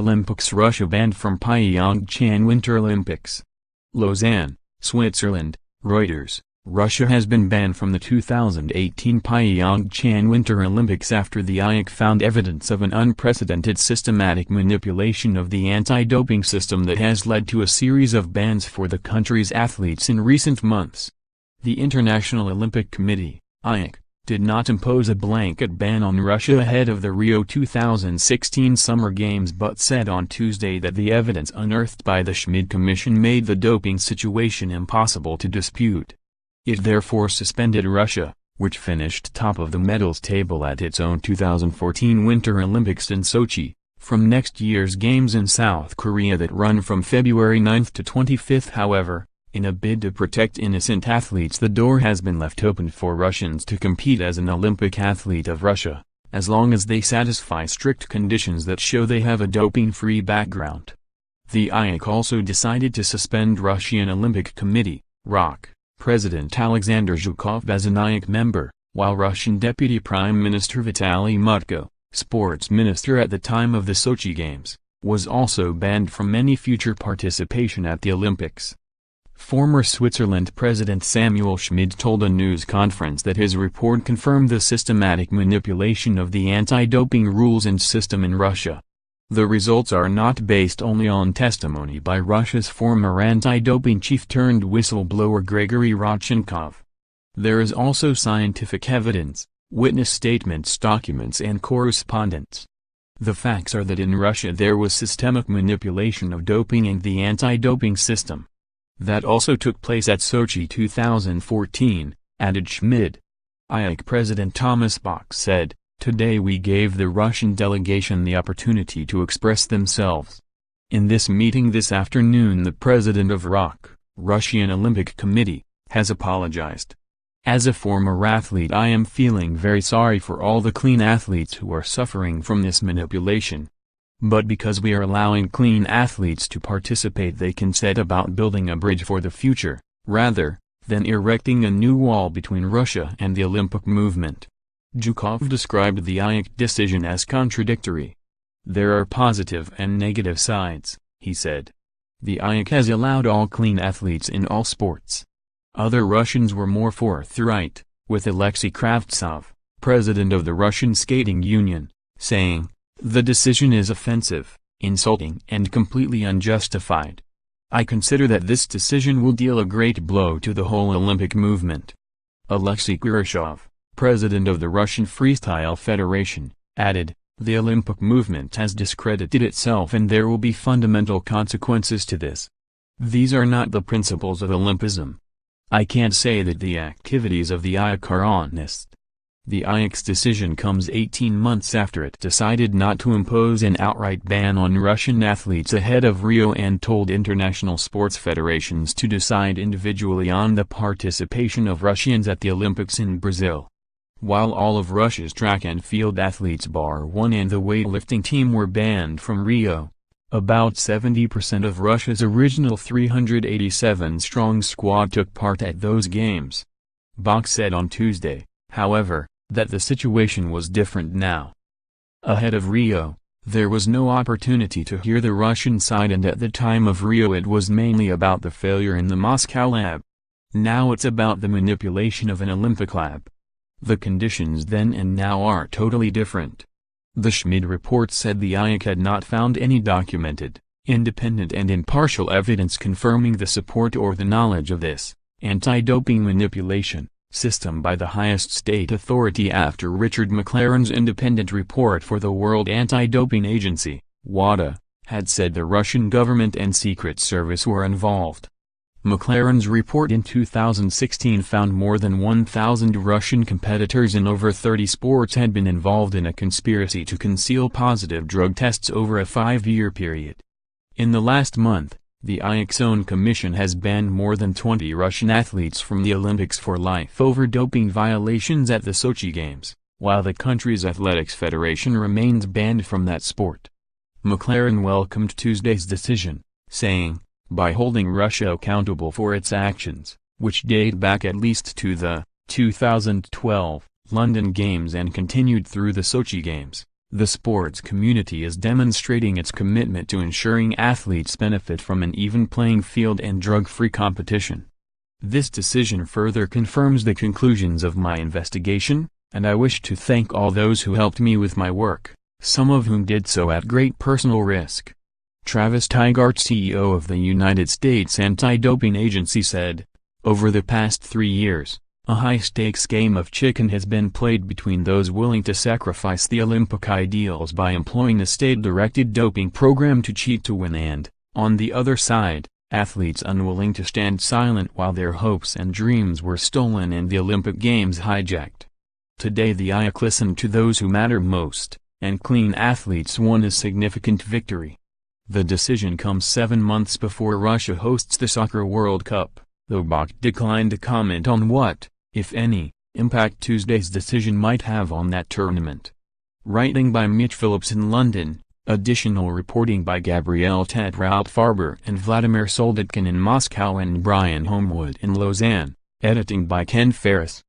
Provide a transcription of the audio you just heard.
Olympics. Russia banned from Pyeongchang Winter Olympics. Lausanne, Switzerland, Reuters. Russia has been banned from the 2018 Pyeongchang Winter Olympics after the IOC found evidence of an unprecedented systematic manipulation of the anti-doping system that has led to a series of bans for the country's athletes in recent months. The International Olympic Committee, IOC, did not impose a blanket ban on Russia ahead of the Rio 2016 Summer Games but said on Tuesday that the evidence unearthed by the Schmid Commission made the doping situation impossible to dispute. It therefore suspended Russia, which finished top of the medals table at its own 2014 Winter Olympics in Sochi, from next year's Games in South Korea that run from February 9 to 25. However, in a bid to protect innocent athletes, the door has been left open for Russians to compete as an Olympic athlete of Russia, as long as they satisfy strict conditions that show they have a doping-free background. The IOC also decided to suspend Russian Olympic Committee, ROK, President Alexander Zhukov as an IOC member, while Russian Deputy Prime Minister Vitaly Mutko, sports minister at the time of the Sochi Games, was also banned from any future participation at the Olympics. Former Switzerland President Samuel Schmid told a news conference that his report confirmed the systematic manipulation of the anti-doping rules and system in Russia. The results are not based only on testimony by Russia's former anti-doping chief-turned-whistleblower Grigory Rodchenkov. There is also scientific evidence, witness statements, documents and correspondence. The facts are that in Russia there was systemic manipulation of doping and the anti-doping system. That also took place at Sochi 2014, added Schmid. IOC President Thomas Bach said, "Today we gave the Russian delegation the opportunity to express themselves. In this meeting this afternoon the president of ROK, Russian Olympic Committee, has apologized. As a former athlete I am feeling very sorry for all the clean athletes who are suffering from this manipulation. But because we are allowing clean athletes to participate they can set about building a bridge for the future, rather than erecting a new wall between Russia and the Olympic movement." Zhukov described the IOC decision as contradictory. "There are positive and negative sides," he said. "The IOC has allowed all clean athletes in all sports." Other Russians were more forthright, with Alexei Kravtsov, president of the Russian Skating Union, saying, "The decision is offensive, insulting and completely unjustified. I consider that this decision will deal a great blow to the whole Olympic movement." Alexei Kurashov, president of the Russian Freestyle Federation, added, "The Olympic movement has discredited itself and there will be fundamental consequences to this. These are not the principles of Olympism. I can't say that the activities of the IOC are honest." The IOC's decision comes 18 months after it decided not to impose an outright ban on Russian athletes ahead of Rio and told international sports federations to decide individually on the participation of Russians at the Olympics in Brazil. While all of Russia's track and field athletes bar one and the weightlifting team were banned from Rio, about 70% of Russia's original 387-strong squad took part at those games. Bach said on Tuesday, however, that the situation was different now. Ahead of Rio, there was no opportunity to hear the Russian side and at the time of Rio it was mainly about the failure in the Moscow lab. Now it's about the manipulation of an Olympic lab. The conditions then and now are totally different. The Schmid report said the IOC had not found any documented, independent and impartial evidence confirming the support or the knowledge of this anti-doping manipulation system by the highest state authority after Richard McLaren's independent report for the World Anti-Doping Agency, WADA, had said the Russian government and Secret Service were involved. McLaren's report in 2016 found more than 1,000 Russian competitors in over 30 sports had been involved in a conspiracy to conceal positive drug tests over a 5-year period. In the last month, the IOC's own commission has banned more than 20 Russian athletes from the Olympics for life over doping violations at the Sochi Games, while the country's athletics federation remains banned from that sport. McLaren welcomed Tuesday's decision, saying, "By holding Russia accountable for its actions, which date back at least to the 2012 London Games and continued through the Sochi Games, The sports community is demonstrating its commitment to ensuring athletes benefit from an even playing field and drug-free competition. This decision further confirms the conclusions of my investigation, and I wish to thank all those who helped me with my work, some of whom did so at great personal risk. Travis Tygart, CEO of the United States Anti-Doping Agency, said, "Over the past 3 years, a high-stakes game of chicken has been played between those willing to sacrifice the Olympic ideals by employing a state-directed doping program to cheat to win and, on the other side, athletes unwilling to stand silent while their hopes and dreams were stolen and the Olympic Games hijacked. Today the IOC listened to those who matter most, and clean athletes won a significant victory." The decision comes 7 months before Russia hosts the Soccer World Cup, though Bach declined to comment on what, if any, impact Tuesday's decision might have on that tournament. Writing by Mitch Phillips in London, additional reporting by Gabrielle Tetrault-Farber and Vladimir Soldotkin in Moscow and Brian Homewood in Lausanne, editing by Ken Ferris.